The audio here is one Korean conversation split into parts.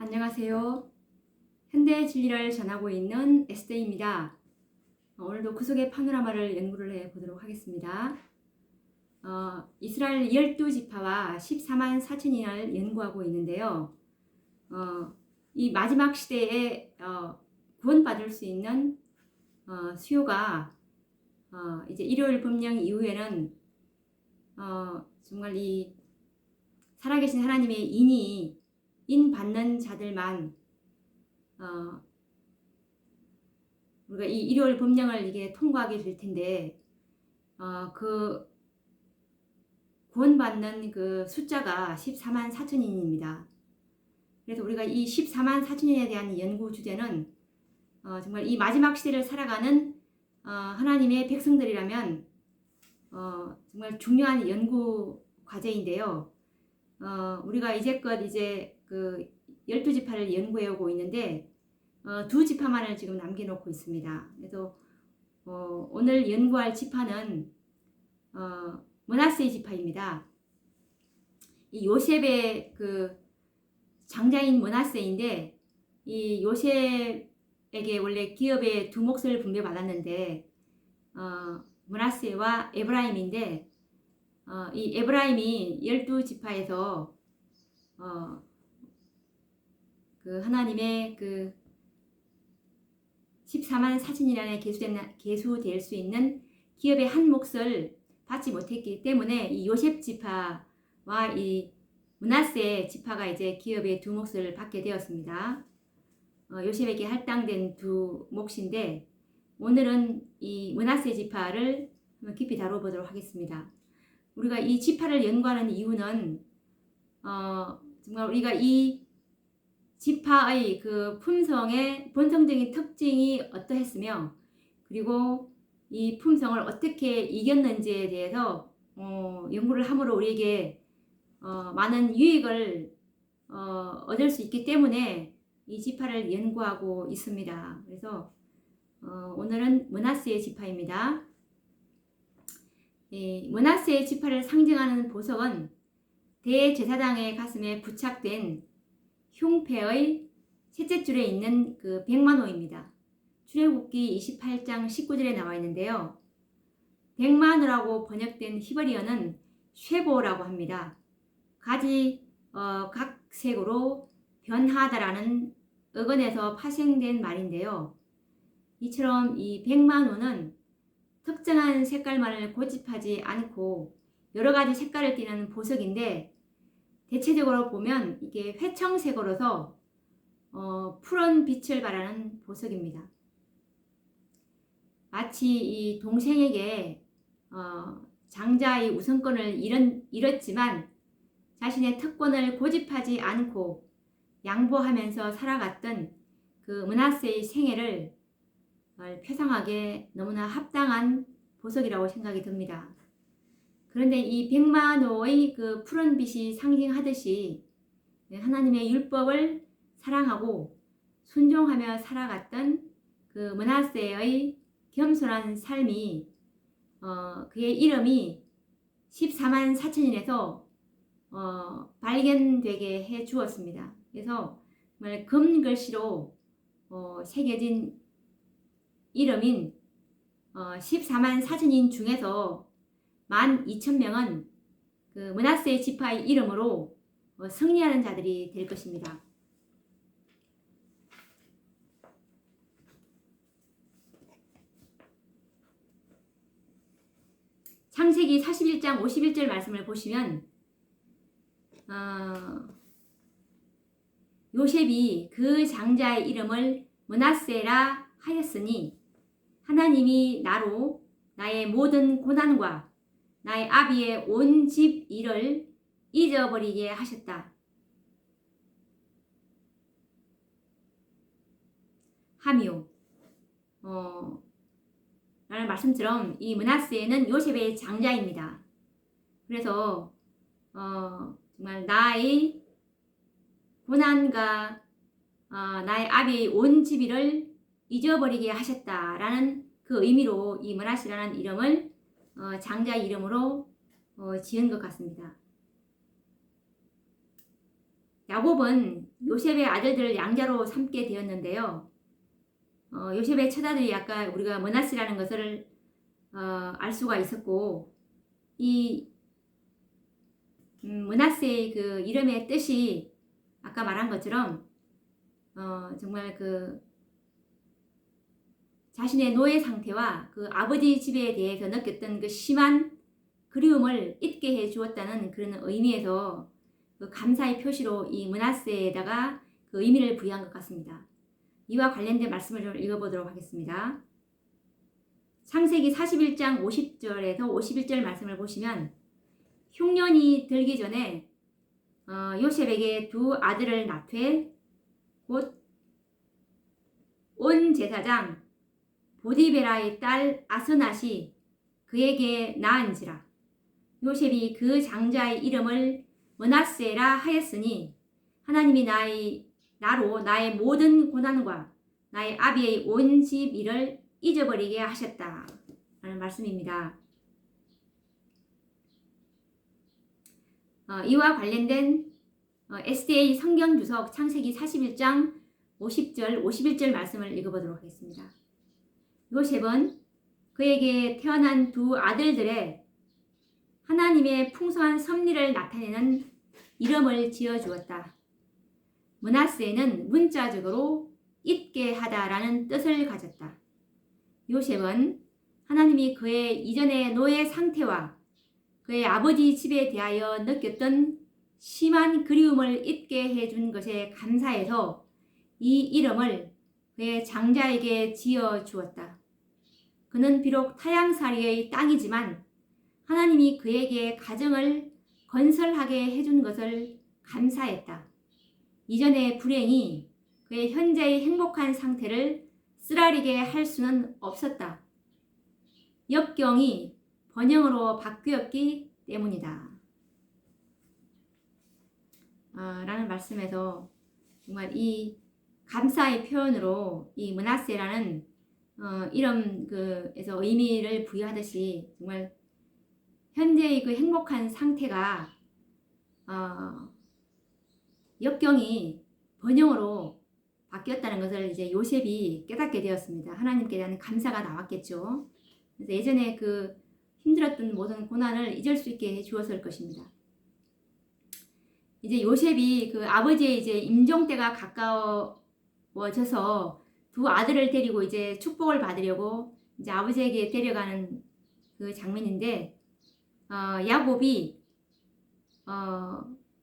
안녕하세요. 현대 진리를 전하고 있는 에스테입니다. 오늘도 그 속의 파노라마를 연구를 해보도록 하겠습니다. 이스라엘 12지파와 14만 4천인을 연구하고 있는데요. 이 마지막 시대에 구원받을 수 있는 수요가 이제 일요일 법령 이후에는 정말 이 살아계신 하나님의 인 받는 자들만 우리가 이 일요일 법령을 이게 통과하게 될 텐데 그 구원받는 그 숫자가 14만 4천인입니다. 그래서 우리가 이 14만 4천인에 대한 연구 주제는 정말 이 마지막 시대를 살아가는 하나님의 백성들이라면 정말 중요한 연구 과제인데요. 우리가 이제껏 이제 그 12지파를 연구해 오고 있는데 2지파만을 지금 남겨놓고 있습니다. 그래서 오늘 연구할 지파는 므낫세 지파입니다. 이 요셉의 그 장자인 므낫세인데 이 요셉에게 원래 기업의 두 몫을 분배받았는데 므낫세와 에브라임인데 이 에브라임이 12지파에서 그 하나님의 그 14만 4천이라는 계수될 수 있는 기업의 한 몫을 받지 못했기 때문에 이 요셉 지파와 이 므낫세 지파가 이제 기업의 두 몫을 받게 되었습니다. 요셉에게 할당된 두 몫인데 오늘은 이 므낫세 지파를 한번 깊이 다뤄보도록 하겠습니다. 우리가 이 지파를 연구하는 이유는 정말 우리가 이 지파의 그 품성의 본성적인 특징이 어떠했으며 그리고 이 품성을 어떻게 이겼는지에 대해서 연구를 함으로 우리에게 많은 유익을 얻을 수 있기 때문에 이 지파를 연구하고 있습니다. 그래서 오늘은 므낫세의 지파입니다. 므낫세의 지파를 상징하는 보석은 대제사장의 가슴에 부착된 흉패의 셋째 줄에 있는 그 백만호입니다. 출애굽기 28장 19절에 나와 있는데요. 백만호라고 번역된 히브리어는 쉐보라고 합니다. 가지 각색으로 변하다라는 어근에서 파생된 말인데요. 이처럼 이 백만호는 특정한 색깔만을 고집하지 않고 여러 가지 색깔을 띠는 보석인데 대체적으로 보면 이게 회청색으로서 푸른 빛을 발하는 보석입니다. 마치 이 동생에게 장자의 우선권을 잃었지만 자신의 특권을 고집하지 않고 양보하면서 살아갔던 그 므낫세의 생애를 표상하게 너무나 합당한 보석이라고 생각이 듭니다. 그런데 이 백만호의 그 푸른 빛이 상징하듯이 하나님의 율법을 사랑하고 순종하며 살아갔던 그 므낫세의 겸손한 삶이 그의 이름이 14만 4천인에서 발견되게 해 주었습니다. 그래서 정말 금글씨로 새겨진 이름인 14만 4천인 중에서 12,000명은 그 므낫세 지파의 이름으로 승리하는 자들이 될 것입니다. 창세기 41장 51절 말씀을 보시면 요셉이 그 장자의 이름을 므낫세라 하였으니 하나님이 나로 나의 모든 고난과 나의 아비의 온 집 일을 잊어버리게 하셨다. 하며 라는 말씀처럼 이 므낫세는 요셉의 장자입니다. 그래서 정말 나의 고난과 나의 아비의 온 집일을 잊어버리게 하셨다라는 그 의미로 이 므낫세라는 이름을 장자 이름으로 지은 것 같습니다. 야곱은 요셉의 아들들을 양자로 삼게 되었는데요. 요셉의 처자들이 아까 우리가 므낫세라는 것을 알 수가 있었고, 이 므낫세의 그 이름의 뜻이 아까 말한 것처럼 정말 그 자신의 노예 상태와 그 아버지 집에 대해서 느꼈던 그 심한 그리움을 잊게 해 주었다는 그런 의미에서 그 감사의 표시로 이 므낫세에다가 그 의미를 부여한 것 같습니다. 이와 관련된 말씀을 좀 읽어보도록 하겠습니다. 창세기 41장 50절에서 51절 말씀을 보시면 흉년이 들기 전에 요셉에게 두 아들을 낳되 곧 온 제사장 보디베라의 딸 아스낫이 그에게 낳은지라. 요셉이 그 장자의 이름을 므낫세라 하였으니 하나님이 나로 나의 모든 고난과 나의 아비의 온 집 일을 잊어버리게 하셨다 라는 말씀입니다. 이와 관련된 SDA 성경주석 창세기 41장 50절 51절 말씀을 읽어보도록 하겠습니다. 요셉은 그에게 태어난 두 아들들의 하나님의 풍성한 섭리를 나타내는 이름을 지어주었다. 므낫세는 문자적으로 잊게 하다라는 뜻을 가졌다. 요셉은 하나님이 그의 이전의 노예 상태와 그의 아버지 집에 대하여 느꼈던 심한 그리움을 잊게 해준 것에 감사해서 이 이름을 그의 장자에게 지어주었다. 그는 비록 타향살이의 땅이지만 하나님이 그에게 가정을 건설하게 해준 것을 감사했다. 이전의 불행이 그의 현재의 행복한 상태를 쓰라리게 할 수는 없었다. 역경이 번영으로 바뀌었기 때문이다. 라는 말씀에서 정말 이 감사의 표현으로 이 므낫세라는 이름에서 의미를 부여하듯이 정말 현재의 그 행복한 상태가 역경이 번영으로 바뀌었다는 것을 이제 요셉이 깨닫게 되었습니다. 하나님께 대한 감사가 나왔겠죠. 그래서 예전에 그 힘들었던 모든 고난을 잊을 수 있게 해 주었을 것입니다. 이제 요셉이 그 아버지의 이제 임종 때가 가까워져서 두 아들을 데리고 이제 축복을 받으려고 이제 아버지에게 데려가는 그 장면인데, 야곱이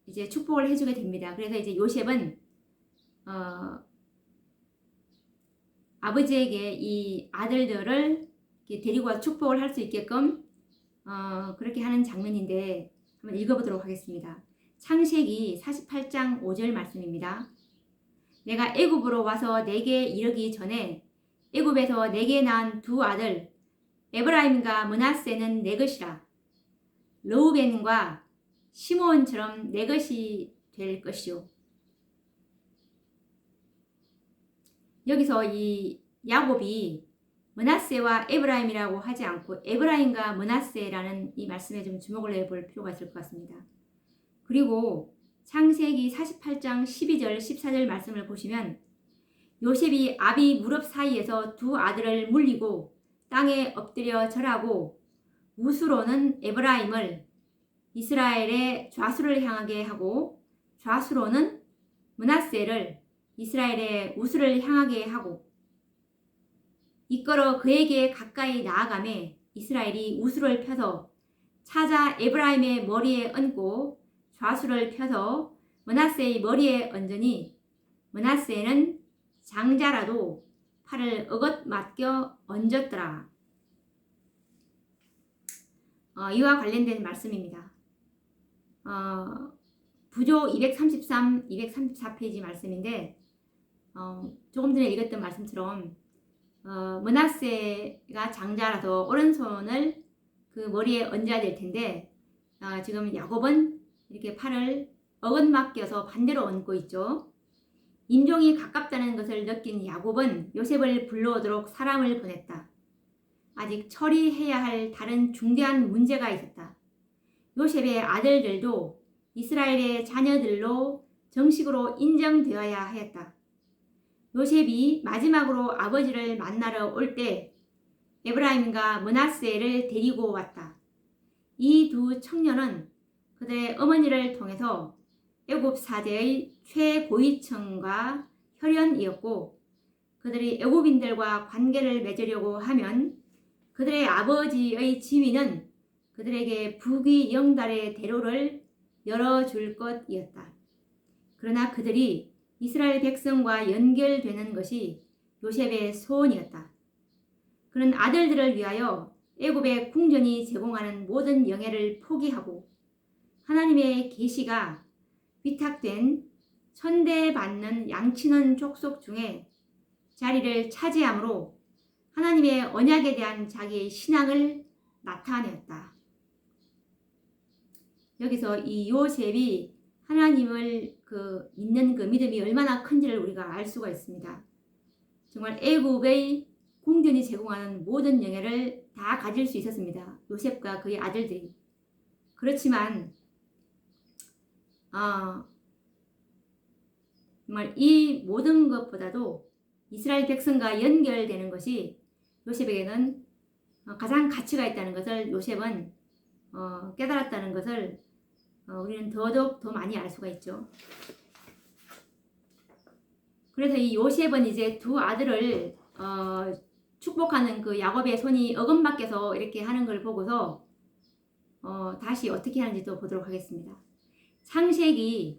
이제 축복을 해주게 됩니다. 그래서 이제 요셉은 아버지에게 이 아들들을 데리고 와서 축복을 할 수 있게끔 그렇게 하는 장면인데 한번 읽어보도록 하겠습니다. 창세기 48장 5절 말씀입니다. 내가 애굽으로 와서 내게 이르기 전에 애굽에서 내게 낳은 두 아들 에브라임과 므낫세는 내 것이라. 르우벤과 시므온처럼 내 것이 될 것이요. 여기서 이 야곱이 므낫세와 에브라임이라고 하지 않고 에브라임과 므낫세라는 이 말씀에 좀 주목을 해볼 필요가 있을 것 같습니다. 그리고 창세기 48장 12절 14절 말씀을 보시면 요셉이 아비 무릎 사이에서 두 아들을 물리고 땅에 엎드려 절하고 우스로는 에브라임을 이스라엘의 좌수를 향하게 하고 좌수로는 므낫세를 이스라엘의 우스를 향하게 하고 이끌어 그에게 가까이 나아가매 이스라엘이 우스를 펴서 찾아 에브라임의 머리에 얹고 좌수를 펴서 므낫세의 머리에 얹으니 므낫세는 장자라도 팔을 어긋 맡겨 얹었더라. 이와 관련된 말씀입니다. 부조 233, 234페이지 말씀인데 조금 전에 읽었던 말씀처럼 므낫세가 장자라서 오른손을 그 머리에 얹어야 될 텐데 지금 야곱은 이렇게 팔을 어긋 맡겨서 반대로 얹고 있죠. 임종이 가깝다는 것을 느낀 야곱은 요셉을 불러오도록 사람을 보냈다. 아직 처리해야 할 다른 중대한 문제가 있었다. 요셉의 아들들도 이스라엘의 자녀들로 정식으로 인정되어야 하였다. 요셉이 마지막으로 아버지를 만나러 올 때 에브라임과 므낫세를 데리고 왔다. 이 두 청년은 그들의 어머니를 통해서 애굽 사제의 최고위층과 혈연이었고, 그들이 애굽인들과 관계를 맺으려고 하면 그들의 아버지의 지위는 그들에게 부귀영달의 대로를 열어줄 것이었다. 그러나 그들이 이스라엘 백성과 연결되는 것이 요셉의 소원이었다. 그는 아들들을 위하여 애굽의 궁전이 제공하는 모든 영예를 포기하고 하나님의 계시가 위탁된 천대받는 양친원 족속 중에 자리를 차지함으로 하나님의 언약에 대한 자기의 신앙을 나타내었다. 여기서 이 요셉이 하나님을 믿는 그 믿음이 얼마나 큰지를 우리가 알 수가 있습니다. 정말 애굽의 궁전이 제공하는 모든 영예를 다 가질 수 있었습니다. 요셉과 그의 아들들이. 그렇지만 정말 이 모든 것보다도 이스라엘 백성과 연결되는 것이 요셉에게는 가장 가치가 있다는 것을 요셉은 깨달았다는 것을 우리는 더더욱 더 많이 알 수가 있죠. 그래서 이 요셉은 이제 두 아들을 축복하는 그 야곱의 손이 어금밖에서 이렇게 하는 걸 보고서 다시 어떻게 하는지 또 보도록 하겠습니다. 창세기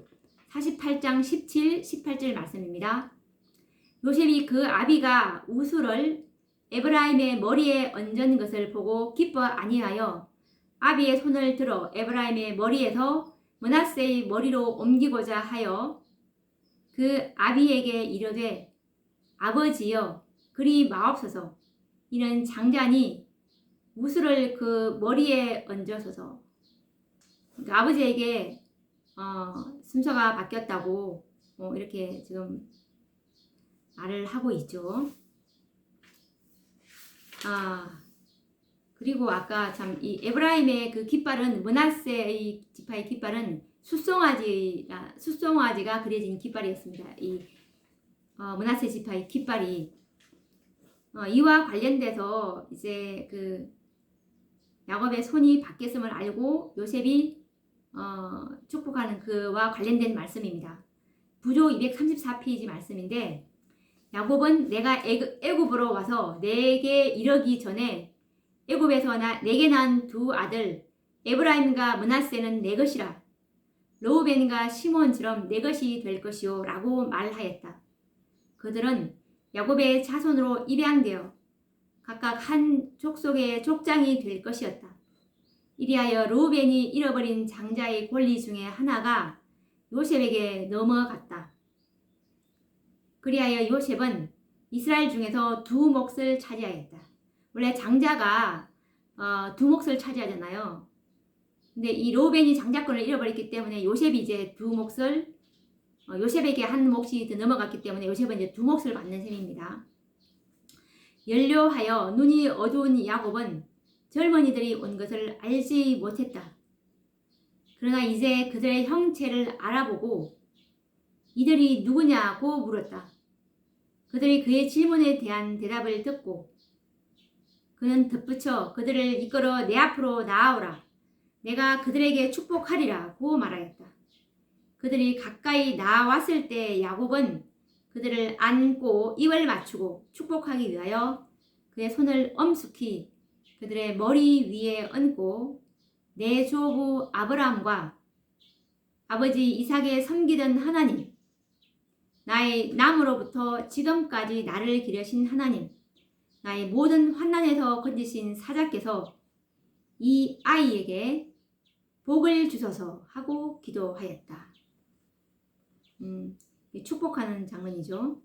48장 17, 18절 말씀입니다. 요셉이 그 아비가 우수를 에브라임의 머리에 얹은 것을 보고 기뻐 아니하여 아비의 손을 들어 에브라임의 머리에서 므낫세의 머리로 옮기고자 하여 그 아비에게 이르되 아버지여 그리 마옵소서 이는 장자니 우수를 그 머리에 얹어소서. 그러니까 아버지에게 순서가 바뀌었다고 이렇게 지금 말을 하고 있죠. 그리고 아까 참 이 에브라임의 그 깃발은 므낫세의 지파의 깃발은 숫송아지가 그려진 깃발이었습니다. 이 므낫세 지파의 깃발이 이와 관련돼서 이제 그 야곱의 손이 바뀌었음을 알고 요셉이 축복하는 그와 관련된 말씀입니다. 부조 234페이지 말씀인데 야곱은 내가 애굽으로 와서 내게 이르기 전에 애굽에서 내게 난 두 아들 에브라임과 므낫세는 내 것이라 르우벤과 시몬처럼 내 것이 될 것이요 라고 말하였다. 그들은 야곱의 자손으로 입양되어 각각 한 족속의 족장이 될 것이었다. 이리하여 르우벤이 잃어버린 장자의 권리 중에 하나가 요셉에게 넘어갔다. 그리하여 요셉은 이스라엘 중에서 두 몫을 차지하였다. 원래 장자가 두 몫을 차지하잖아요. 근데 이 르우벤이 장자권을 잃어버렸기 때문에 요셉이 이제 두 몫을 요셉에게 한 몫이 더 넘어갔기 때문에 요셉은 이제 두 몫을 받는 셈입니다. 연료하여 눈이 어두운 야곱은 젊은이들이 온 것을 알지 못했다. 그러나 이제 그들의 형체를 알아보고 이들이 누구냐고 물었다. 그들이 그의 질문에 대한 대답을 듣고 그는 덧붙여 그들을 이끌어 내 앞으로 나아오라. 내가 그들에게 축복하리라고 말하였다. 그들이 가까이 나왔을 때 야곱은 그들을 안고 입을 맞추고 축복하기 위하여 그의 손을 엄숙히 그들의 머리 위에 얹고 내 조부 아브라함과 아버지 이삭의 섬기던 하나님, 나의 남으로부터 지금까지 나를 기르신 하나님, 나의 모든 환난에서 건지신 사자께서 이 아이에게 복을 주소서 하고 기도하였다. 축복하는 장면이죠.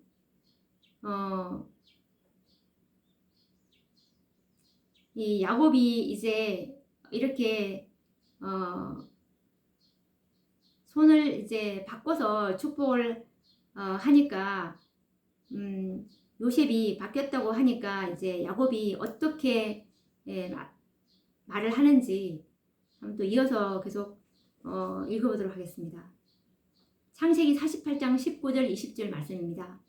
이 야곱이 이제 이렇게 손을 이제 바꿔서 축복을 하니까 요셉이 바뀌었다고 하니까 이제 야곱이 어떻게 말을 하는지 한번 또 이어서 계속 읽어보도록 하겠습니다. 창세기 48장 19절 20절 말씀입니다.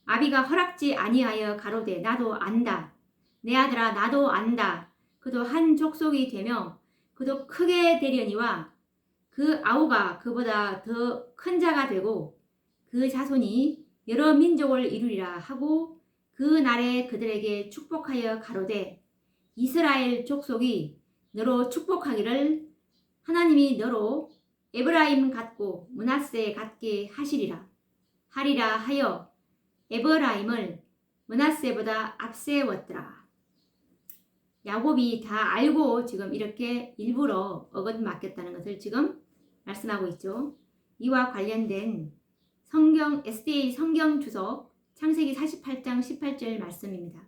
아비가 허락지 아니하여 가로되 나도 안다. 내 아들아 나도 안다. 그도 한 족속이 되며 그도 크게 되려니와 그 아우가 그보다 더 큰 자가 되고 그 자손이 여러 민족을 이루리라 하고 그 날에 그들에게 축복하여 가로되 이스라엘 족속이 너로 축복하기를 하나님이 너로 에브라임 같고 므낫세 같게 하시리라 하리라 하여 에브라임을 므낫세보다 앞세웠더라. 야곱이 다 알고 지금 이렇게 일부러 어긋맞겠다는 것을 지금 말씀하고 있죠. 이와 관련된 성경 SDA 성경 주석 창세기 48장 18절 말씀입니다.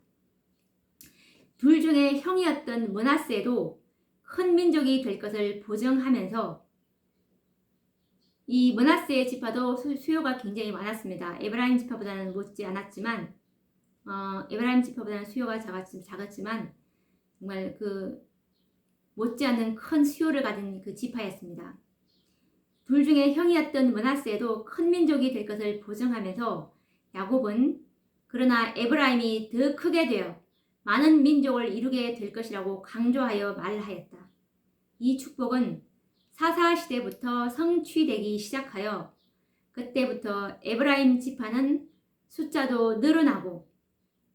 둘 중에 형이었던 므낫세도 큰 민족이 될 것을 보증하면서 이 므낫세의 지파도 수요가 굉장히 많았습니다. 에브라임 지파보다는 못지 않았지만 에브라임 지파보다는 수요가 작았지만 정말 그 못지않은 큰 수요를 가진 그 지파였습니다. 둘 중에 형이었던 므낫세도 큰 민족이 될 것을 보증하면서 야곱은 그러나 에브라임이 더 크게 되어 많은 민족을 이루게 될 것이라고 강조하여 말하였다. 이 축복은 사사시대부터 성취되기 시작하여 그때부터 에브라임 지파는 숫자도 늘어나고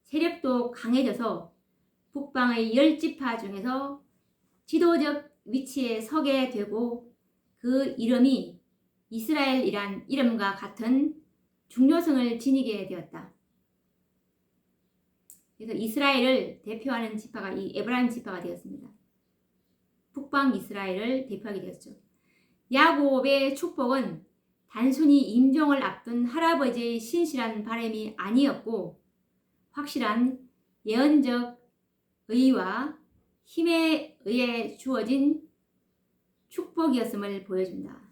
세력도 강해져서 북방의 10지파 중에서 지도적 위치에 서게 되고 그 이름이 이스라엘이란 이름과 같은 중요성을 지니게 되었다. 그래서 이스라엘을 대표하는 지파가 이 에브라임 지파가 되었습니다. 북방 이스라엘을 대표하게 되었죠. 야곱의 축복은 단순히 임종을 앞둔 할아버지의 신실한 바람이 아니었고 확실한 예언적 의와 힘에 의해 주어진 축복이었음을 보여준다.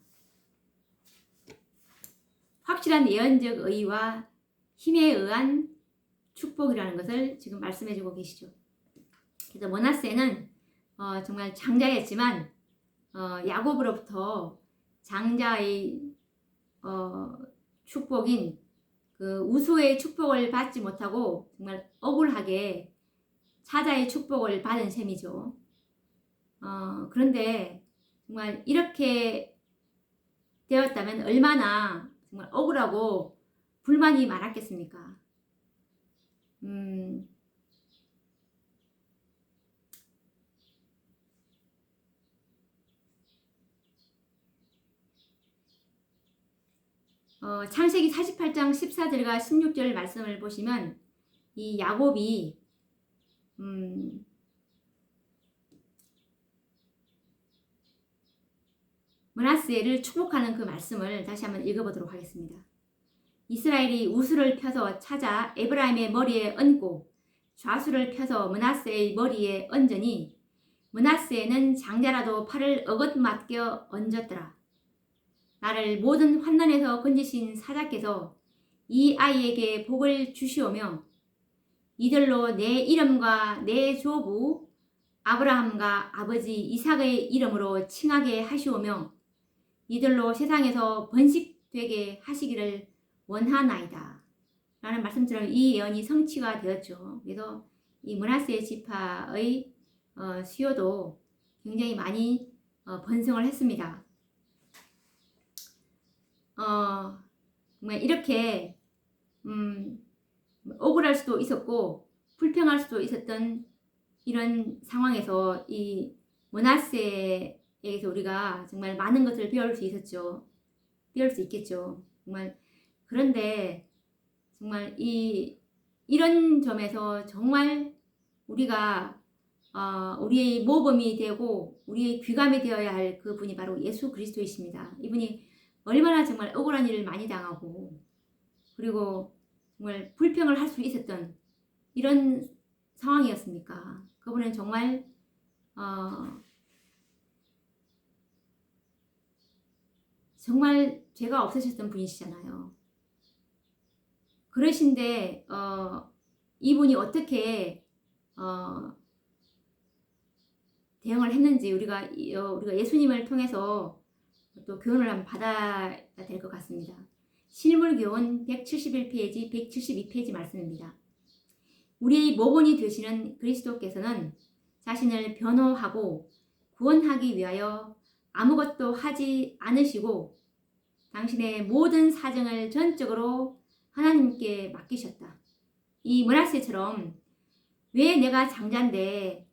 확실한 예언적 의와 힘에 의한 축복이라는 것을 지금 말씀해주고 계시죠. 그래서 므낫세는 정말 장자였지만 야곱으로부터 장자의 축복인 그 우수의 축복을 받지 못하고 정말 억울하게 사자의 축복을 받은 셈이죠. 그런데 정말 이렇게 되었다면 얼마나 정말 억울하고 불만이 많았겠습니까? 창세기 48장 14절과 16절 말씀을 보시면 이 야곱이 므낫세를 축복하는 그 말씀을 다시 한번 읽어보도록 하겠습니다. 이스라엘이 우수를 펴서 찾아 에브라임의 머리에 얹고 좌수를 펴서 므낫세의 머리에 얹으니 므낫세는 장자라도 팔을 어긋맞겨 얹었더라. 나를 모든 환난에서 건지신 사자께서 이 아이에게 복을 주시오며 이들로 내 이름과 내 조부 아브라함과 아버지 이삭의 이름으로 칭하게 하시오며 이들로 세상에서 번식되게 하시기를 원하나이다. 라는 말씀처럼 이 예언이 성취가 되었죠. 그래서 이 므낫세 지파의 수요도 굉장히 많이 번성을 했습니다. 정말 이렇게 억울할 수도 있었고 불평할 수도 있었던 이런 상황에서 이 므낫세에게서 우리가 정말 많은 것을 배울 수 있었죠. 배울 수 있겠죠. 정말 그런데 정말 이런 점에서 정말 우리가 우리의 모범이 되고 우리의 귀감이 되어야 할 그분이 바로 예수 그리스도이십니다. 이분이 얼마나 정말 억울한 일을 많이 당하고 그리고 정말 불평을 할 수 있었던 이런 상황이었습니까? 그분은 정말 정말 죄가 없으셨던 분이시잖아요. 그러신데 이분이 어떻게 대응을 했는지 우리가 예수님을 통해서 또 교훈을 한번 받아야 될 것 같습니다. 실물교훈 171페이지, 172페이지 말씀입니다. 우리의 모본이 되시는 그리스도께서는 자신을 변호하고 구원하기 위하여 아무것도 하지 않으시고 당신의 모든 사정을 전적으로 하나님께 맡기셨다. 이 므낫세처럼 왜 내가 장자인데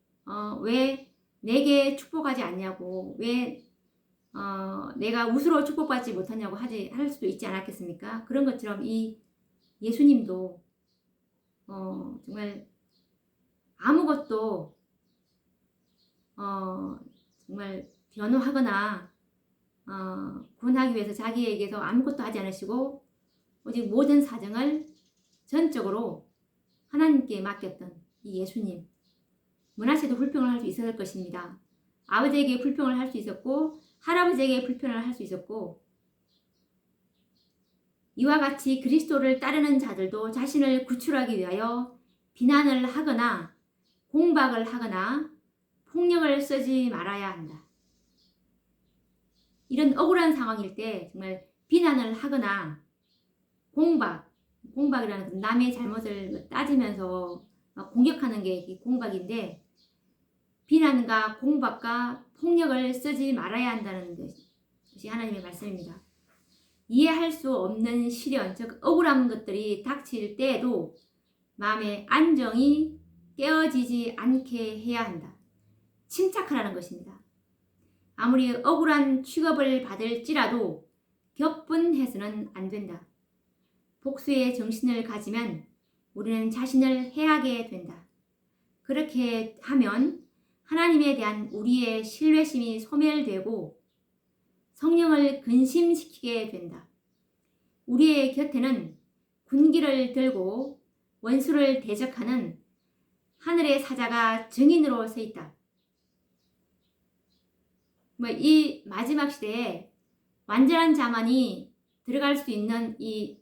왜 내게 축복하지 않냐고, 왜 내가 우수로 축복받지 못하냐고 할 수도 있지 않았겠습니까? 그런 것처럼 이 예수님도 정말 아무것도 정말 변호하거나 구원하기 위해서 자기에게서 아무것도 하지 않으시고 오직 모든 사정을 전적으로 하나님께 맡겼던 이 예수님. 므낫세도 불평을 할 수 있었을 것입니다. 아버지에게 불평을 할 수 있었고 할아버지에게 불평을 할 수 있었고, 이와 같이 그리스도를 따르는 자들도 자신을 구출하기 위하여 비난을 하거나 공박을 하거나 폭력을 쓰지 말아야 한다. 이런 억울한 상황일 때 정말 비난을 하거나 공박이라는 건 남의 잘못을 따지면서 공격하는 게 공박인데, 비난과 공박과 폭력을 쓰지 말아야 한다는 것이 하나님의 말씀입니다. 이해할 수 없는 시련, 즉 억울한 것들이 닥칠 때에도 마음의 안정이 깨어지지 않게 해야 한다. 침착하라는 것입니다. 아무리 억울한 취급을 받을지라도 격분해서는 안 된다. 복수의 정신을 가지면 우리는 자신을 해하게 된다. 그렇게 하면 하나님에 대한 우리의 신뢰심이 소멸되고 성령을 근심시키게 된다. 우리의 곁에는 군기를 들고 원수를 대적하는 하늘의 사자가 증인으로 서 있다. 이 마지막 시대에 완전한 자만이 들어갈 수 있는 이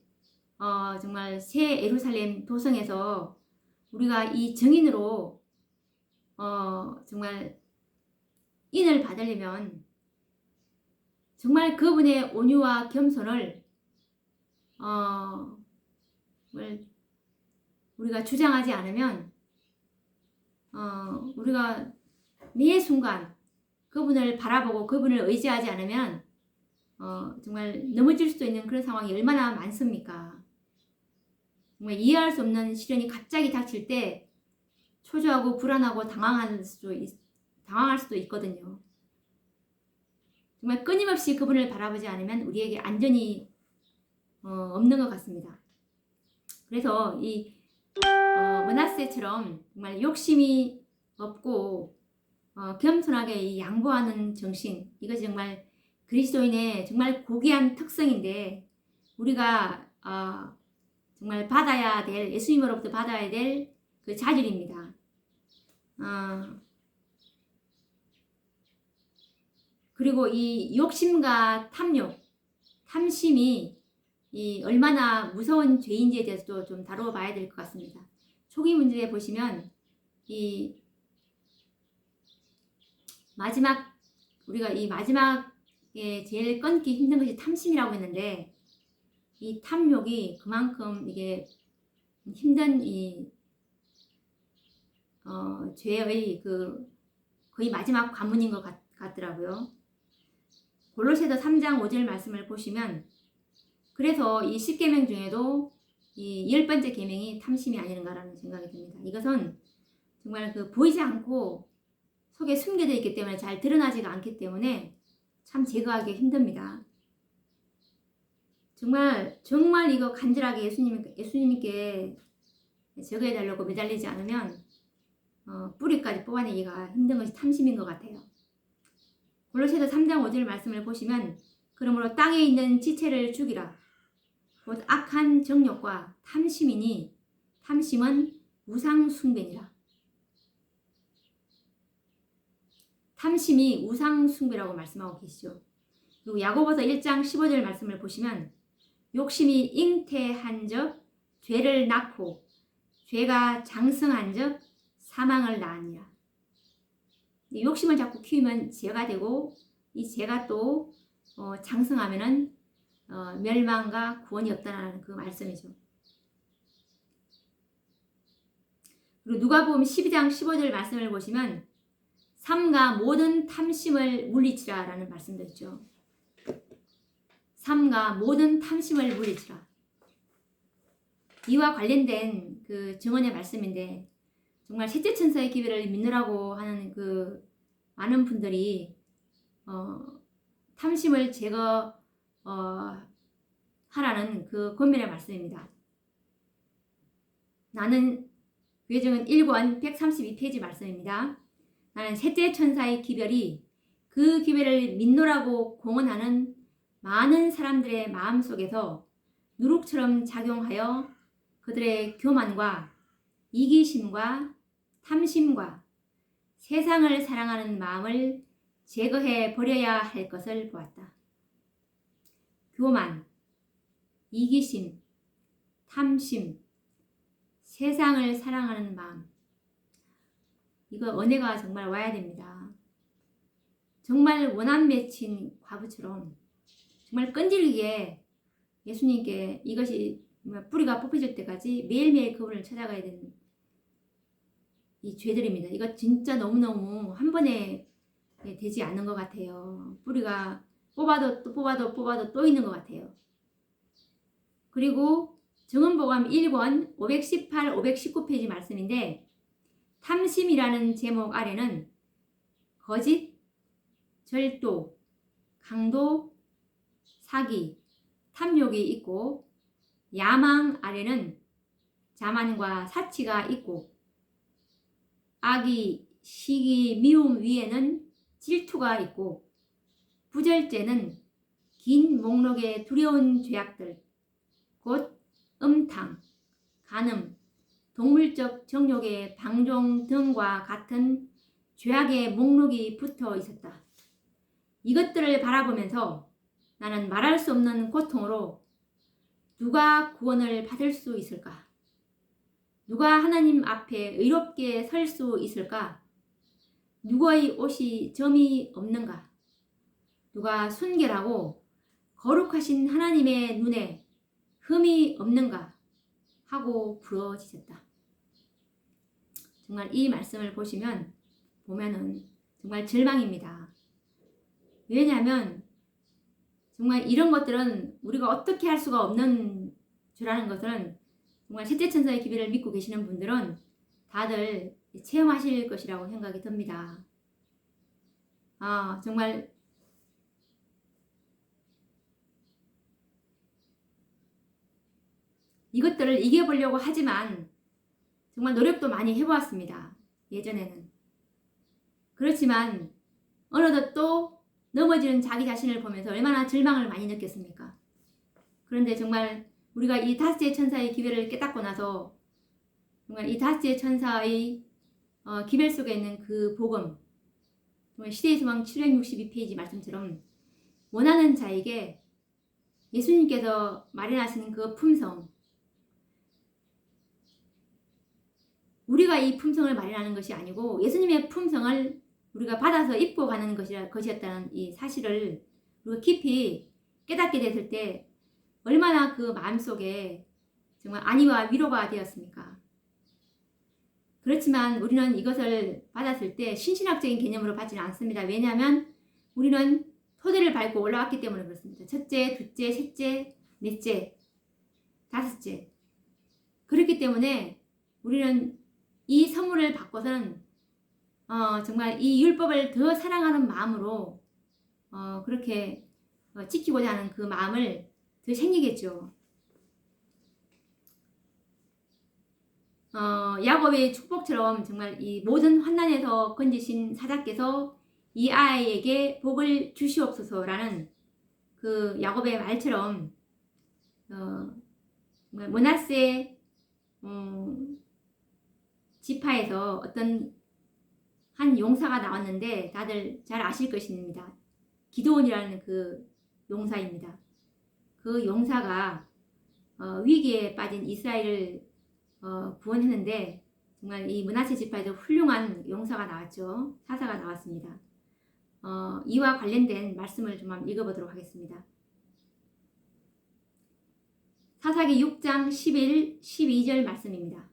정말 새 예루살렘 도성에서 우리가 이 증인으로 정말 인을 받으려면 정말 그분의 온유와 겸손을 우리가 주장하지 않으면 우리가 매 순간 그분을 바라보고 그분을 의지하지 않으면 정말 넘어질 수도 있는 그런 상황이 얼마나 많습니까? 정말 이해할 수 없는 시련이 갑자기 닥칠 때 초조하고 불안하고 당황할 수도 있거든요. 정말 끊임없이 그분을 바라보지 않으면 우리에게 안전이 없는 것 같습니다. 그래서 이 므낫세처럼 정말 욕심이 없고 겸손하게 이 양보하는 정신, 이것이 정말 그리스도인의 정말 고귀한 특성인데 우리가 정말 받아야 될, 예수님으로부터 받아야 될 그 자질입니다. 그리고 이 욕심과 탐심이 이 얼마나 무서운 죄인지에 대해서도 좀 다뤄봐야 될 것 같습니다. 초기 문제에 보시면 이 우리가 이 마지막에 제일 끊기 힘든 것이 탐심이라고 했는데, 이 탐욕이 그만큼 이게 힘든 이 죄의 거의 마지막 관문인 것 같더라고요. 골로새서 3장 5절 말씀을 보시면, 그래서 이 10계명 중에도 이 10번째 계명이 탐심이 아니는가라는 생각이 듭니다. 이것은 정말 보이지 않고 속에 숨겨져 있기 때문에 잘 드러나지가 않기 때문에 참 제거하기 힘듭니다. 정말 이거 간절하게 예수님께 제거해달라고 매달리지 않으면 뿌리까지 뽑아내기가 힘든 것이 탐심인 것 같아요. 골로새서 3장 5절 말씀을 보시면, 그러므로 땅에 있는 지체를 죽이라. 곧 악한 정욕과 탐심이니 탐심은 우상 숭배니라. 탐심이 우상 숭배라고 말씀하고 계시죠. 그리고 야고보서 1장 15절 말씀을 보시면, 욕심이 잉태한 적 죄를 낳고 죄가 장성한 적 사망을 낳으니라. 이 욕심을 자꾸 키우면 죄가 되고, 이 죄가 또 장성하면은 멸망과 구원이 없다는 그 말씀이죠. 그리고 누가복음 12장 15절 말씀을 보시면 삼가 모든 탐심을 물리치라 라는 말씀도 있죠. 삼가 모든 탐심을 물리치라. 이와 관련된 그 증언의 말씀인데 정말 셋째 천사의 기별을 믿느라고 하는 그 많은 분들이 탐심을 제거 하라는 그 권면의 말씀입니다. 나는 교회증은 1권 132페이지 말씀입니다. 나는 셋째 천사의 기별이 그 기별을 믿노라고 공언하는 많은 사람들의 마음속에서 누룩처럼 작용하여 그들의 교만과 이기심과 탐심과 세상을 사랑하는 마음을 제거해 버려야 할 것을 보았다. 교만, 이기심, 탐심, 세상을 사랑하는 마음. 이거 은혜가 정말 와야 됩니다. 정말 원한 맺힌 과부처럼 정말 끈질기게 예수님께 이것이 뿌리가 뽑혀질 때까지 매일매일 그분을 찾아가야 되는 이 죄들입니다. 이거 진짜 너무너무 한 번에 되지 않는 것 같아요. 뿌리가 뽑아도 또 뽑아도 또 있는 것 같아요. 그리고 증언보감 1권 518, 519페이지 말씀인데 탐심이라는 제목 아래는 거짓, 절도, 강도, 사기, 탐욕이 있고 야망 아래는 자만과 사치가 있고 악의, 시기, 미움 위에는 질투가 있고 부절제는 긴 목록의 두려운 죄악들 곧 음탕, 간음, 동물적 정욕의 방종 등과 같은 죄악의 목록이 붙어 있었다. 이것들을 바라보면서 나는 말할 수 없는 고통으로 누가 구원을 받을 수 있을까? 누가 하나님 앞에 의롭게 설 수 있을까? 누구의 옷이 점이 없는가? 누가 순결하고 거룩하신 하나님의 눈에 흠이 없는가? 하고 부러지셨다. 정말 이 말씀을 보면은 정말 절망입니다. 왜냐하면 정말 이런 것들은 우리가 어떻게 할 수가 없는 주라는 것은 정말 셋째 천사의 기별을 믿고 계시는 분들은 다들 체험하실 것이라고 생각이 듭니다. 정말 이것들을 이겨보려고 하지만 정말 노력도 많이 해보았습니다. 예전에는. 그렇지만 어느덧 또 넘어지는 자기 자신을 보면서 얼마나 절망을 많이 느꼈습니까? 그런데 정말 우리가 이 다섯째 천사의 기별을 깨닫고 나서 정말 이 다섯째 천사의 기별 속에 있는 그 복음, 정말 시대의 소망 762페이지 말씀처럼 원하는 자에게 예수님께서 마련하시는 그 품성, 우리가 이 품성을 마련하는 것이 아니고 예수님의 품성을 우리가 받아서 입고 가는 것이었다는 이 사실을 우리가 깊이 깨닫게 됐을 때 얼마나 그 마음속에 정말 안위와 위로가 되었습니까? 그렇지만 우리는 이것을 받았을 때 신신학적인 개념으로 받지는 않습니다. 왜냐하면 우리는 토대를 밟고 올라왔기 때문에 그렇습니다. 첫째, 둘째, 셋째, 넷째, 다섯째. 그렇기 때문에 우리는 이 선물을 받고서는 정말 이 율법을 더 사랑하는 마음으로 그렇게 지키고자 하는 그 마음을 더 생기겠죠. 야곱의 축복처럼 정말 이 모든 환난에서 건지신 사자께서 이 아이에게 복을 주시옵소서라는 그 야곱의 말처럼 정말 므낫세 지파에서 어떤 한 용사가 나왔는데 다들 잘 아실 것입니다. 기드온이라는 그 용사입니다. 그 용사가 위기에 빠진 이스라엘을 구원했는데 정말 이 므낫세 지파에서 훌륭한 용사가 나왔죠. 사사가 나왔습니다. 이와 관련된 말씀을 좀 한번 읽어보도록 하겠습니다. 사사기 6장 11, 12절 말씀입니다.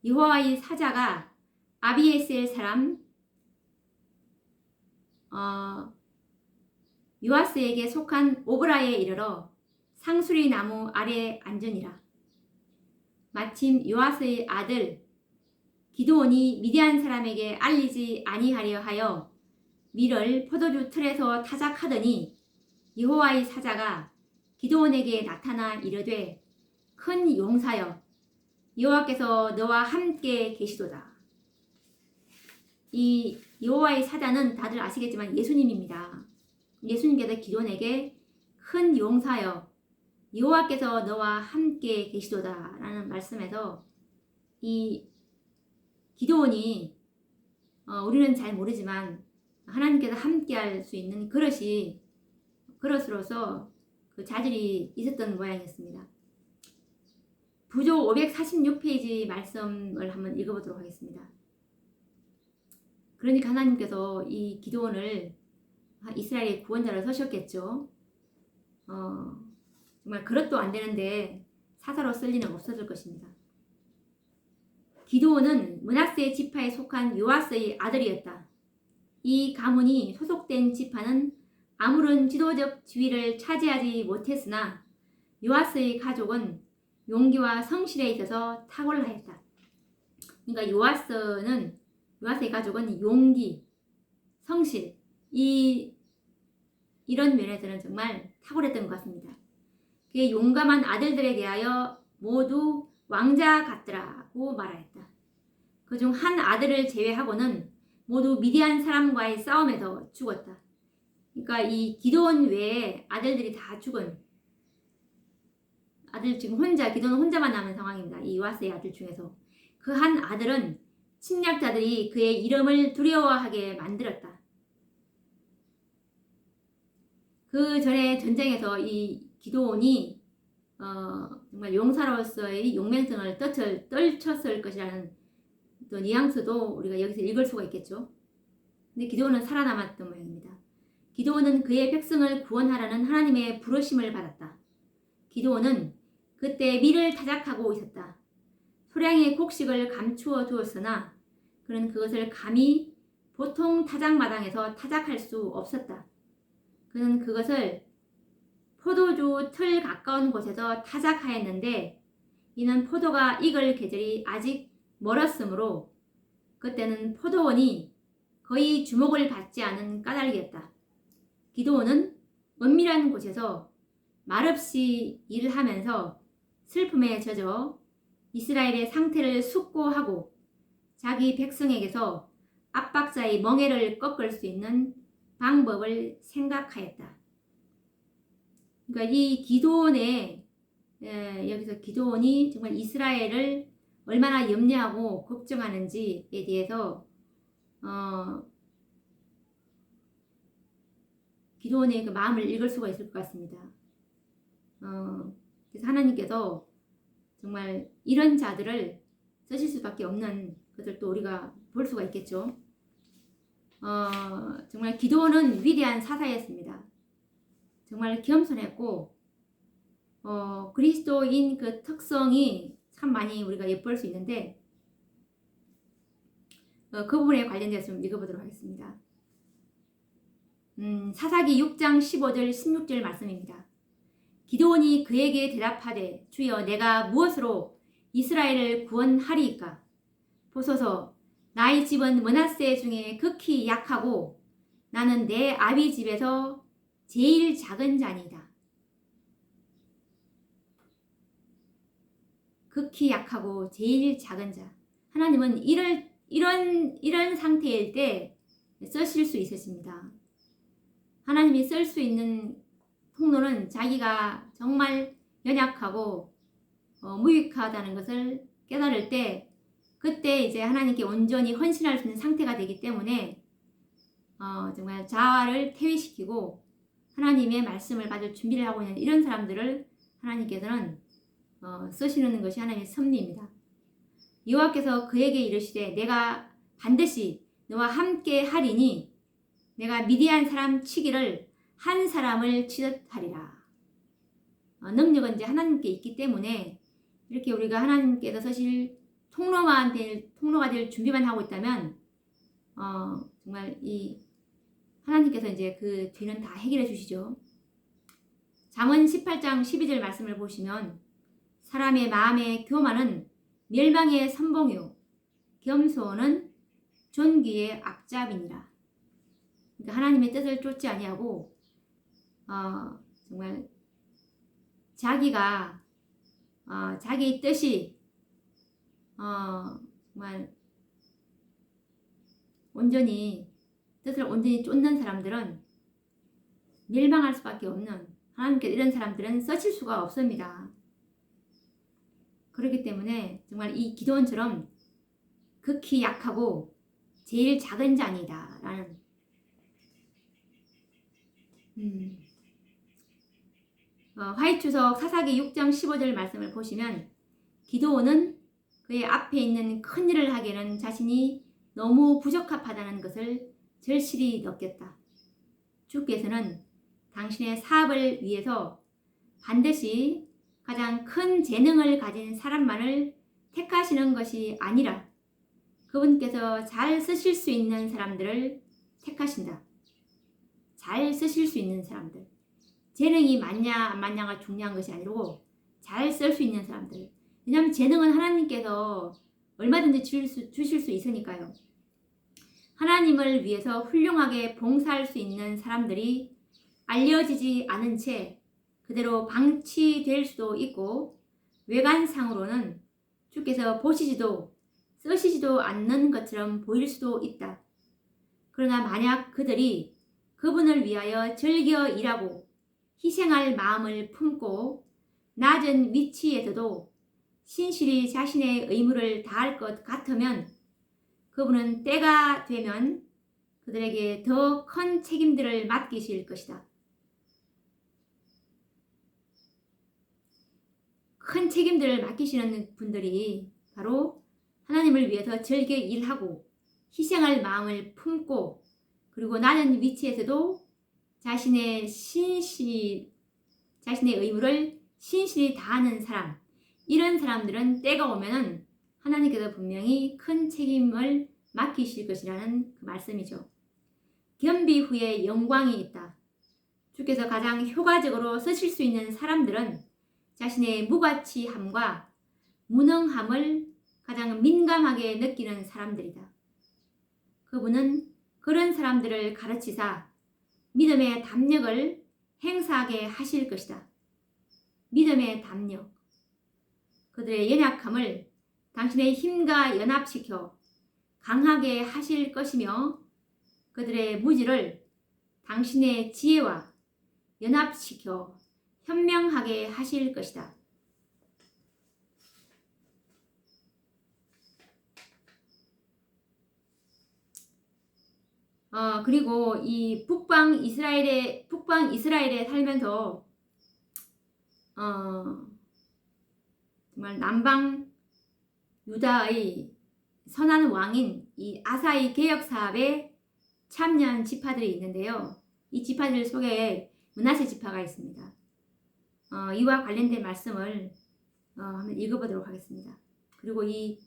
여호와의 사자가 아비에셀 사람 요아스에게 속한 오브라에 이르러 상수리 나무 아래에 앉으니라. 마침 요아스의 아들 기드온이 미디안 사람에게 알리지 아니하려 하여 밀을 포도주 틀에서 타작하더니 여호와의 사자가 기드온에게 나타나 이르되 큰 용사여 여호와께서 너와 함께 계시도다. 이 여호와의 사자는 다들 아시겠지만 예수님입니다. 예수님께서 기드온에게 큰 용사여 여호와께서 너와 함께 계시도다 라는 말씀에서 이 기드온이 우리는 잘 모르지만 하나님께서 함께 할 수 있는 그릇으로서 그 자질이 있었던 모양이었습니다. 부조 546페이지 말씀을 한번 읽어보도록 하겠습니다. 그러니까 하나님께서 이 기드온을 이스라엘의 구원자로 서셨겠죠. 정말 그릇도 안 되는데 사사로 쓸 리는 없었을 것입니다. 기드온은 므낫세 지파에 속한 요아스의 아들이었다. 이 가문이 소속된 지파는 아무런 지도적 지위를 차지하지 못했으나 요아스의 가족은 용기와 성실에 있어서 탁월하였다. 그러니까 요아스의 가족은 용기, 성실 이런 면에서는 정말 탁월했던 것 같습니다. 그의 용감한 아들들에 대하여 모두 왕자 같더라고 말하였다. 그중 한 아들을 제외하고는 모두 미디안 사람과의 싸움에서 죽었다. 그러니까 이 기드온 외에 아들들이 다 죽은 아들 지금 기드온은 혼자만 남은 상황입니다. 이 요아스의 아들 중에서 그 한 아들은 침략자들이 그의 이름을 두려워하게 만들었다. 그 전에 전쟁에서 이 기드온이 정말 용사로서의 용맹성을 떨쳤을 것이라는 또 뉘앙스도 우리가 여기서 읽을 수가 있겠죠. 근데 기드온은 살아남았던 모양입니다. 기드온은 그의 백성을 구원하라는 하나님의 부르심을 받았다. 기드온은 그때 밀을 타작하고 있었다. 소량의 곡식을 감추어 두었으나 그는 그것을 감히 보통 타작마당에서 타작할 수 없었다. 그는 그것을 포도주 틀 가까운 곳에서 타작하였는데 이는 포도가 익을 계절이 아직 멀었으므로 그때는 포도원이 거의 주목을 받지 않은 까닭이었다. 기드온은 은밀한 곳에서 말없이 일을 하면서 슬픔에 젖어 이스라엘의 상태를 숙고하고 자기 백성에게서 압박자의 멍에를 꺾을 수 있는 방법을 생각하였다. 그러니까 이 여기서 기드온이 정말 이스라엘을 얼마나 염려하고 걱정하는지에 대해서 기드온의 그 마음을 읽을 수가 있을 것 같습니다. 그래서 하나님께서 정말 이런 자들을 쓰실 수밖에 없는 것을 또 우리가 볼 수가 있겠죠. 정말 기드온은 위대한 사사였습니다. 정말 겸손했고 그리스도인 그 특성이 참 많이 우리가 엿볼 수 있는데 그 부분에 관련돼서 좀 읽어보도록 하겠습니다. 사사기 6장 15절 16절 말씀입니다. 기드온이 그에게 대답하되 주여 내가 무엇으로 이스라엘을 구원하리이까? 보소서 나의 집은 므낫세 중에 극히 약하고 나는 내 아비 집에서 제일 작은 자니이다. 극히 약하고 제일 작은 자. 하나님은 이런 상태일 때 쓰실 수 있으십니다. 하나님이 쓸 수 있는 통로는 자기가 정말 연약하고 무익하다는 것을 깨달을 때 그때 이제 하나님께 온전히 헌신할 수 있는 상태가 되기 때문에 정말 자아를 퇴위시키고 하나님의 말씀을 받을 준비를 하고 있는 이런 사람들을 하나님께서는 쓰시는 것이 하나님의 섭리입니다. 여호와께서 그에게 이르시되 내가 반드시 너와 함께 하리니 내가 미디안 사람 치기를 한 사람을 치듯 하리라. 능력은 이제 하나님께 있기 때문에 이렇게 우리가 하나님께서 사실 통로가 될 준비만 하고 있다면 정말 이 하나님께서 이제 그 뒤는 다 해결해 주시죠. 잠언 18장 12절 말씀을 보시면 사람의 마음의 교만은 멸망의 선봉이요 겸손은 존귀의 앞잡이니라. 그러니까 하나님의 뜻을 쫓지 아니하고 정말 자기가 자기 뜻이 정말 뜻을 온전히 쫓는 사람들은 멸망할 수밖에 없는, 하나님께 이런 사람들은 쓰실 수가 없습니다. 그렇기 때문에 정말 이 기도원처럼 극히 약하고 제일 작은 자니다 라는 화이트석 사사기 6장 15절 말씀을 보시면 기도원은 그의 앞에 있는 큰 일을 하기에는 자신이 너무 부적합하다는 것을 절실히 느꼈다. 주께서는 당신의 사업을 위해서 반드시 가장 큰 재능을 가진 사람만을 택하시는 것이 아니라 그분께서 잘 쓰실 수 있는 사람들을 택하신다. 잘 쓰실 수 있는 사람들. 재능이 맞냐 안 맞냐가 중요한 것이 아니고 잘 쓸 수 있는 사람들. 왜냐하면 재능은 하나님께서 얼마든지 주실 수 있으니까요. 하나님을 위해서 훌륭하게 봉사할 수 있는 사람들이 알려지지 않은 채 그대로 방치될 수도 있고 외관상으로는 주께서 보시지도 쓰시지도 않는 것처럼 보일 수도 있다. 그러나 만약 그들이 그분을 위하여 즐겨 일하고 희생할 마음을 품고 낮은 위치에서도 신실히 자신의 의무를 다할 것 같으면 그분은 때가 되면 그들에게 더 큰 책임들을 맡기실 것이다. 큰 책임들을 맡기시는 분들이 바로 하나님을 위해서 즐겨 일하고 희생할 마음을 품고 그리고 낮은 위치에서도 자신의 의무를 신실히 다하는 사람, 이런 사람들은 때가 오면은 하나님께서 분명히 큰 책임을 맡기실 것이라는 그 말씀이죠. 겸비 후에 영광이 있다. 주께서 가장 효과적으로 쓰실 수 있는 사람들은 자신의 무가치함과 무능함을 가장 민감하게 느끼는 사람들이다. 그분은 그런 사람들을 가르치사 믿음의 담력을 행사하게 하실 것이다. 믿음의 담력. 그들의 연약함을 당신의 힘과 연합시켜 강하게 하실 것이며 그들의 무지를 당신의 지혜와 연합시켜 현명하게 하실 것이다. 그리고 이 북방 이스라엘에 살면서 정말 남방 유다의 선한 왕인 이 아사의 개혁 사업에 참여한 지파들이 있는데요. 이 지파들 속에 므낫세 지파가 있습니다. 이와 관련된 말씀을 한번 읽어보도록 하겠습니다. 그리고 이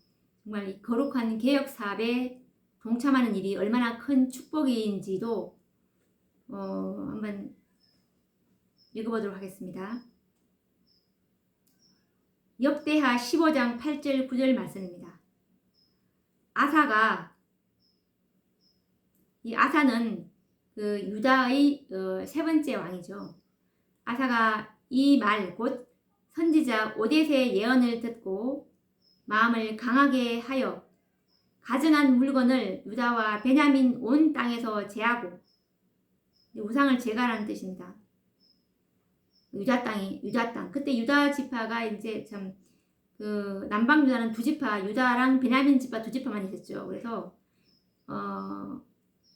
정말 이 거룩한 개혁 사업에 동참하는 일이 얼마나 큰 축복인지도 한번 읽어보도록 하겠습니다. 역대하 15장 8절 9절 말씀입니다. 아사는 그 유다의 세 번째 왕이죠. 아사가 이 말 곧 선지자 오뎃의 예언을 듣고 마음을 강하게 하여 가증한 물건을 유다와 베냐민 온 땅에서 제하고, 우상을 제거하라는 뜻입니다. 유다 땅. 그때 유다 지파가 이제 참 그 남방 유다는 두 지파, 유다랑 베냐민 지파 두 지파만 있었죠. 그래서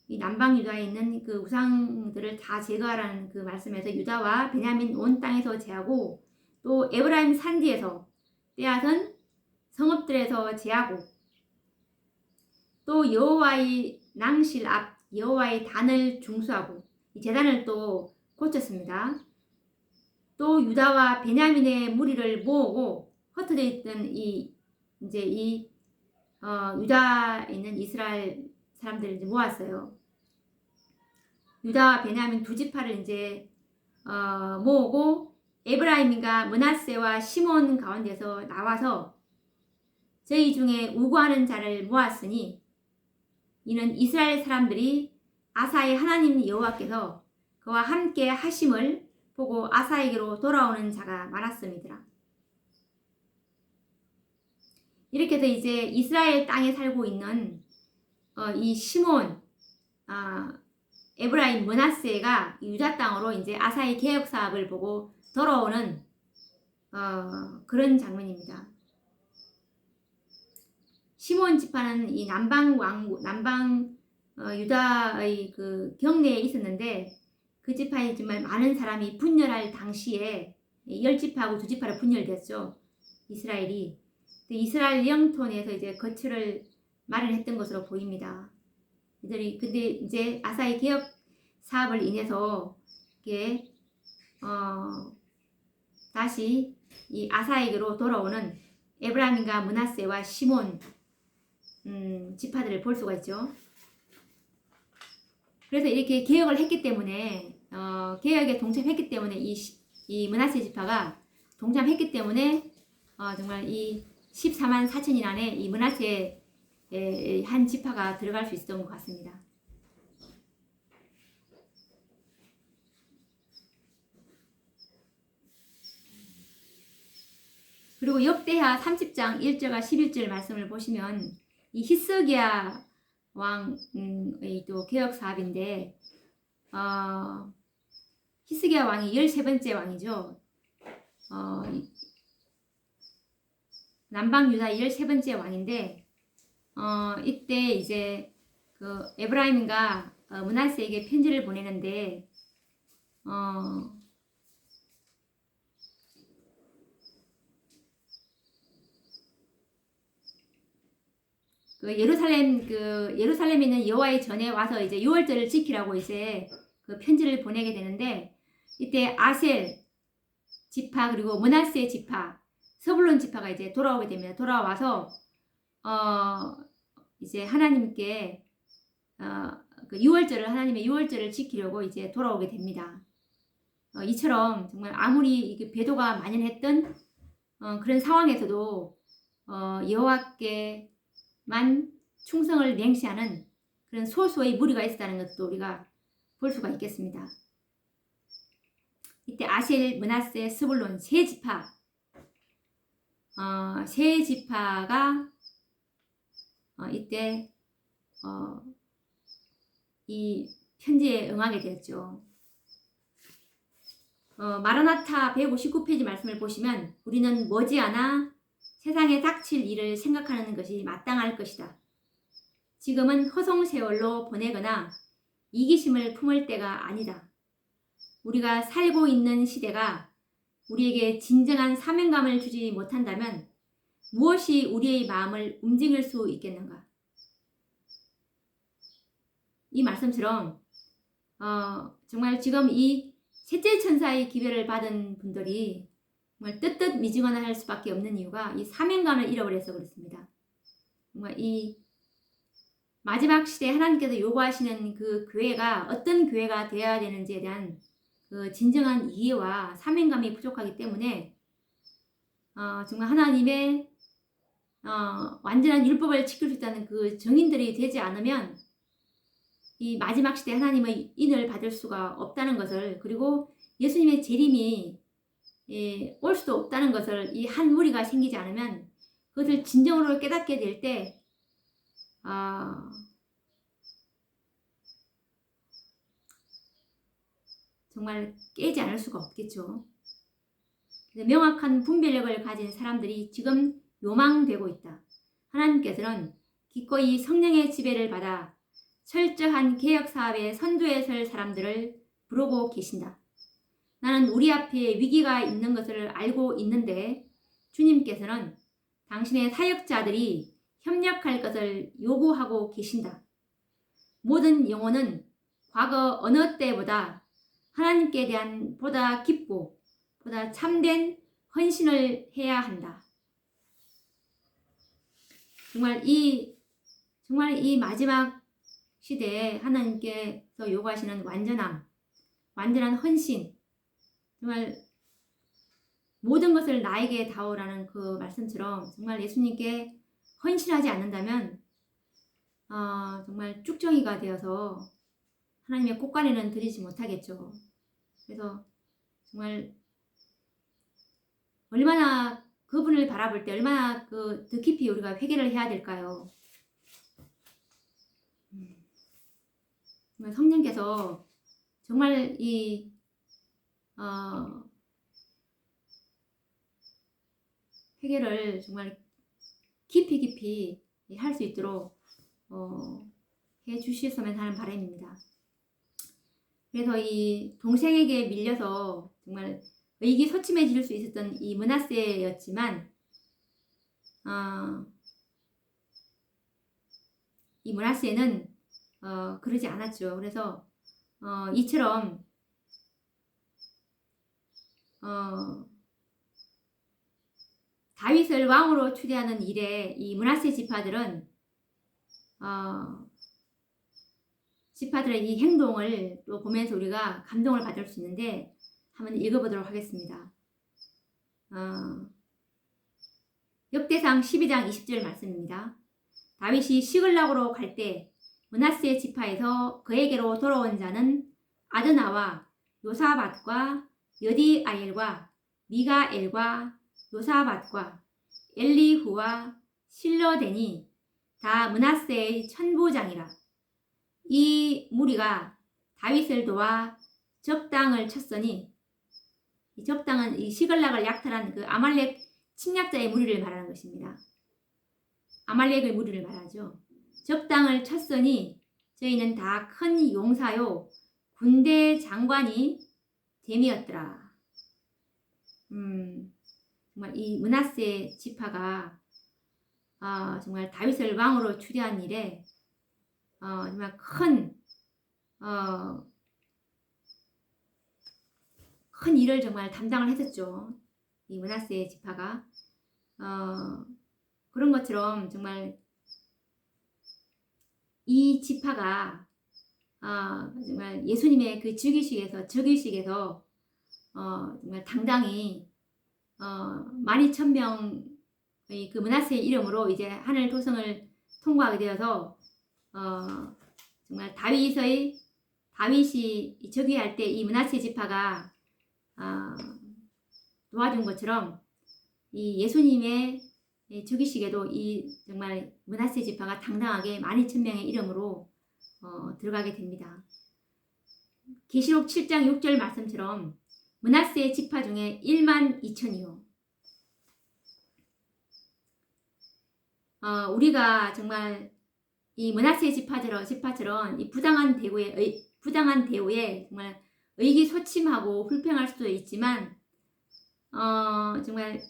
이 남방 유다에 있는 그 우상들을 다 제거하라는 그 말씀에서 유다와 베냐민 온 땅에서 제하고 또 에브라임 산지에서 빼앗은 성읍들에서 제하고 또 여호와의 낭실 앞 여호와의 단을 중수하고 이 제단을 또 고쳤습니다. 또 유다와 베냐민의 무리를 모으고 흩어져 있던 유다에 있는 이스라엘 사람들을 이제 모았어요. 유다와 베냐민 두 지파를 이제 모으고 에브라임과 므낫세와 시몬 가운데서 나와서 저희 중에 우고하는 자를 모았으니 이는 이스라엘 사람들이 아사의 하나님 여호와께서 그와 함께 하심을 보고 아사에게로 돌아오는 자가 많았습니다. 이렇게 해서 이제 이스라엘 땅에 살고 있는 이 시몬, 에브라임, 므낫세가 유다 땅으로 이제 아사의 개혁 사업을 보고 돌아오는 그런 장면입니다. 시몬 지파는 이 남방 유다의 그 경내에 있었는데 그 지파에 정말 많은 사람이 분열할 당시에 10지파하고 2지파로 분열됐죠. 이스라엘이. 이스라엘 영토 내에서 이제 거처를 마련했던 것으로 보입니다. 이들이 근데 이제 아사의 개혁 사업을 인해서 이게 다시 이 아사에게로 돌아오는 에브라임과 므낫세와 시몬 지파들을 볼 수가 있죠. 그래서 이렇게 개혁을 했기 때문에 개혁에 동참했기 때문에 이 므낫세 지파가 동참했기 때문에 정말 이 14만 4천인 안에 이 므낫세 한 지파가 들어갈 수 있었던 것 같습니다. 그리고 역대하 30장 1절과 11절 말씀을 보시면 이 히스기야 왕의 또 개혁 사업인데 히스기야 왕이 13번째 왕이죠. 남방 유다 13번째 왕인데 이때 이제 그 에브라임과 므낫세에게 편지를 보내는데 예루살렘에 있는 여호와의 전에 와서 이제 유월절을 지키라고 이제 그 편지를 보내게 되는데 이때 아셀 지파 그리고 므낫세 지파 스불론 지파가 이제 돌아오게 됩니다. 돌아와서 이제 하나님께 그 유월절을 하나님의 유월절을 지키려고 이제 돌아오게 됩니다. 이처럼 정말 아무리 이게 배도가 만연했던 그런 상황에서도 여호와께만 충성을 맹세하는 그런 소수의 무리가 있었다는 것도 우리가 볼 수가 있겠습니다. 이때 아셀, 므낫세, 스불론 세 지파가 이때 이 편지에 응하게 되었죠. 마라나타 159페이지 말씀을 보시면 우리는 머지않아 세상에 닥칠 일을 생각하는 것이 마땅할 것이다. 지금은 허송세월로 보내거나 이기심을 품을 때가 아니다. 우리가 살고 있는 시대가 우리에게 진정한 사명감을 주지 못한다면 무엇이 우리의 마음을 움직일 수 있겠는가? 이 말씀처럼 정말 지금 이 셋째 천사의 기별을 받은 분들이 정말 뜨뜻 미지근하 할 수밖에 없는 이유가 이 사명감을 잃어버려서 그렇습니다. 정말 이 마지막 시대에 하나님께서 요구하시는 그 교회가 어떤 교회가 되어야 되는지에 대한 그 진정한 이해와 사명감이 부족하기 때문에 정말 하나님의 완전한 율법을 지킬 수 있다는 그 증인들이 되지 않으면 이 마지막 시대에 하나님의 인을 받을 수가 없다는 것을, 그리고 예수님의 재림이 올 수도 없다는 것을 이 한 무리가 생기지 않으면 그것을 진정으로 깨닫게 될 때 정말 깨지 않을 수가 없겠죠. 명확한 분별력을 가진 사람들이 지금 요망되고 있다. 하나님께서는 기꺼이 성령의 지배를 받아 철저한 개혁 사업의 선두에 설 사람들을 부르고 계신다. 나는 우리 앞에 위기가 있는 것을 알고 있는데 주님께서는 당신의 사역자들이 협력할 것을 요구하고 계신다. 모든 영혼은 과거 어느 때보다 하나님께 대한 보다 깊고 보다 참된 헌신을 해야 한다. 정말 이 마지막 시대에 하나님께서 요구하시는 완전한 헌신, 정말 모든 것을 나에게 다오라는 그 말씀처럼 정말 예수님께 헌신하지 않는다면 정말 쭉정이가 되어서 하나님의 꽃간에는 드리지 못하겠죠. 그래서 정말 얼마나 그분을 바라볼 때 얼마나 더 깊이 우리가 회개를 해야 될까요? 정말 성령께서 정말 이 회개를 정말 깊이 할 수 있도록 해 주셨으면 하는 바람입니다. 그래서 이 동생에게 밀려서 정말 의기소침해질 수 있었던 이 므낫세였지만 이 므낫세는 그러지 않았죠. 그래서 이처럼 다윗을 왕으로 추대하는 일에 이 므낫세 지파들은 지파들의 이 행동을 또 보면서 우리가 감동을 받을 수 있는데 한번 읽어보도록 하겠습니다. 역대상 12장 20절 말씀입니다. 다윗이 시글락으로 갈 때 므낫세 지파에서 그에게로 돌아온 자는 아드나와 요사밧과 여디아엘과 미가엘과 요사밧과 엘리후와 실러데니 다 므낫세의 천부장이라. 이 무리가 다윗을 도와 적당을 쳤으니, 이 적당은 이 시글락을 약탈한 그 아말렉 침략자의 무리를 말하는 것입니다. 아말렉의 무리를 말하죠. 적당을 쳤으니 저희는 다 큰 용사요 군대 장관이 됨이었더라. 정말 이 므낫세 지파가 정말 다윗을 왕으로 추대한 일에 정말 큰 일을 정말 담당을 했었죠. 이 므낫세 지파가 그런 것처럼 정말 이 지파가 정말 예수님의 그 즉위식에서 정말 당당히 12,000명의 그 므낫세의 이름으로 이제 하늘 도성을 통과하게 되어서 정말 다윗이 즉위할 때 이 므낫세 지파가 도와준 것처럼 이 예수님의 즉위식에도 이 정말 므낫세 지파가 당당하게 12,000명의 이름으로 들어가게 됩니다. 계시록 7장 6절 말씀처럼 므낫세 지파 중에 12,000이요. 우리가 정말 이 므낫세 지파처럼 이 부당한 대우에 정말 의기소침하고 불평할 수도 있지만 정말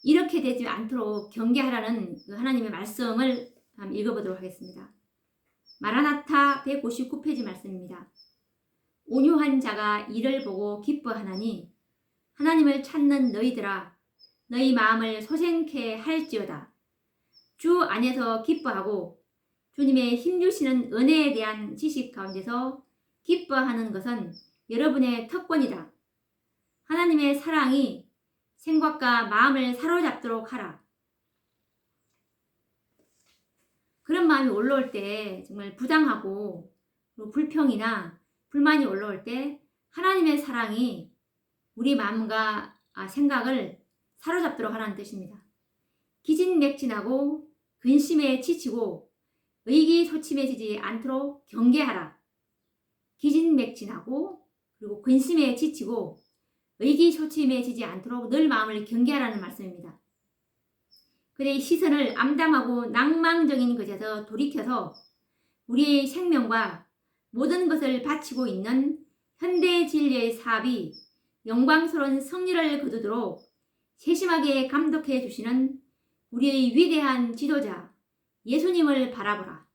이렇게 되지 않도록 경계하라는 그 하나님의 말씀을 한번 읽어보도록 하겠습니다. 마라나타 159페이지 말씀입니다. 온유한 자가 이를 보고 기뻐하나니 하나님을 찾는 너희들아 너희 마음을 소생케 할지어다. 주 안에서 기뻐하고 주님의 힘주시는 은혜에 대한 지식 가운데서 기뻐하는 것은 여러분의 특권이다. 하나님의 사랑이 생각과 마음을 사로잡도록 하라. 그런 마음이 올라올 때 정말 부당하고 불평이나 불만이 올라올 때 하나님의 사랑이 우리 마음과 생각을 사로잡도록 하라는 뜻입니다. 기진맥진하고 근심에 지치고 의기소침해지지 않도록 경계하라. 기진맥진하고 그리고 근심에 지치고 의기소침해지지 않도록 늘 마음을 경계하라는 말씀입니다. 그의 시선을 암담하고 낭망적인 것에서 돌이켜서 우리의 생명과 모든 것을 바치고 있는 현대 진리의 사업이 영광스러운 승리를 거두도록 세심하게 감독해 주시는 우리의 위대한 지도자 예수님을 바라보라.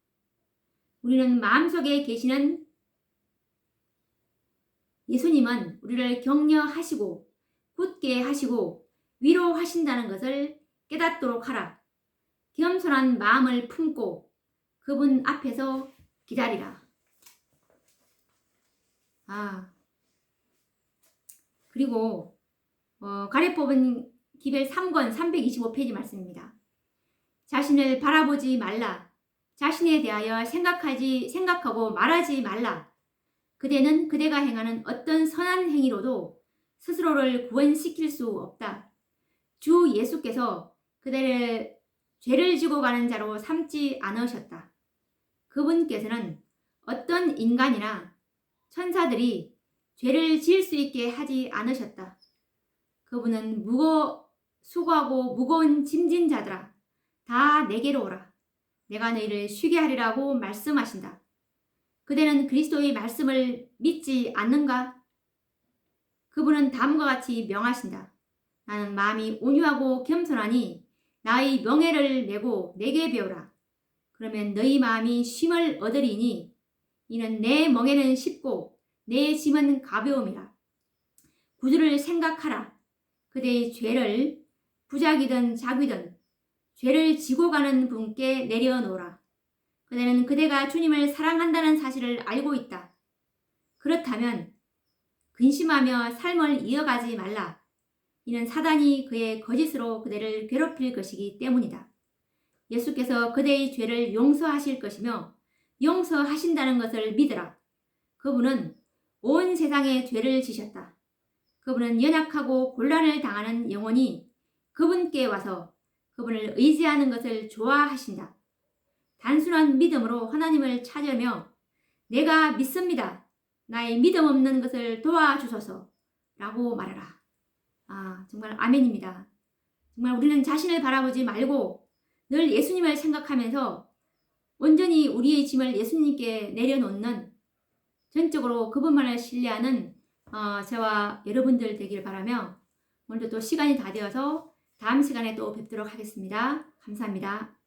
우리는 마음속에 계시는 예수님은 우리를 격려하시고 굳게 하시고 위로하신다는 것을 깨닫도록 하라. 겸손한 마음을 품고 그분 앞에서 기다리라. 그리고 가래 뽑은 기별 3권 325페이지 말씀입니다. 자신을 바라보지 말라. 자신에 대하여 생각하고 말하지 말라. 그대는 그대가 행하는 어떤 선한 행위로도 스스로를 구원시킬 수 없다. 주 예수께서 그대를 죄를 지고 가는 자로 삼지 않으셨다. 그분께서는 어떤 인간이나 천사들이 죄를 지을 수 있게 하지 않으셨다. 그분은 수고하고 무거운 짐진 자들아, 다 내게로 오라. 내가 너희를 쉬게 하리라고 말씀하신다. 그대는 그리스도의 말씀을 믿지 않는가? 그분은 다음과 같이 명하신다. 나는 마음이 온유하고 겸손하니 나의 명예를 내고 내게 배우라. 그러면 너희 마음이 쉼을 얻으리니 이는 내 멍에는 쉽고 내 짐은 가벼움이라. 구주를 생각하라. 그대의 죄를 부작이든 작위든 죄를 지고 가는 분께 내려놓으라. 그대는 그대가 주님을 사랑한다는 사실을 알고 있다. 그렇다면 근심하며 삶을 이어가지 말라. 이는 사단이 그의 거짓으로 그대를 괴롭힐 것이기 때문이다. 예수께서 그대의 죄를 용서하실 것이며 용서하신다는 것을 믿으라. 그분은 온 세상에 죄를 지셨다. 그분은 연약하고 곤란을 당하는 영혼이 그분께 와서 그분을 의지하는 것을 좋아하신다. 단순한 믿음으로 하나님을 찾으며 내가 믿습니다. 나의 믿음 없는 것을 도와주소서 라고 말하라. 정말 아멘입니다. 정말 우리는 자신을 바라보지 말고 늘 예수님을 생각하면서 온전히 우리의 짐을 예수님께 내려놓는 전적으로 그분만을 신뢰하는 저와 여러분들 되기를 바라며 오늘도 또 시간이 다 되어서 다음 시간에 또 뵙도록 하겠습니다. 감사합니다.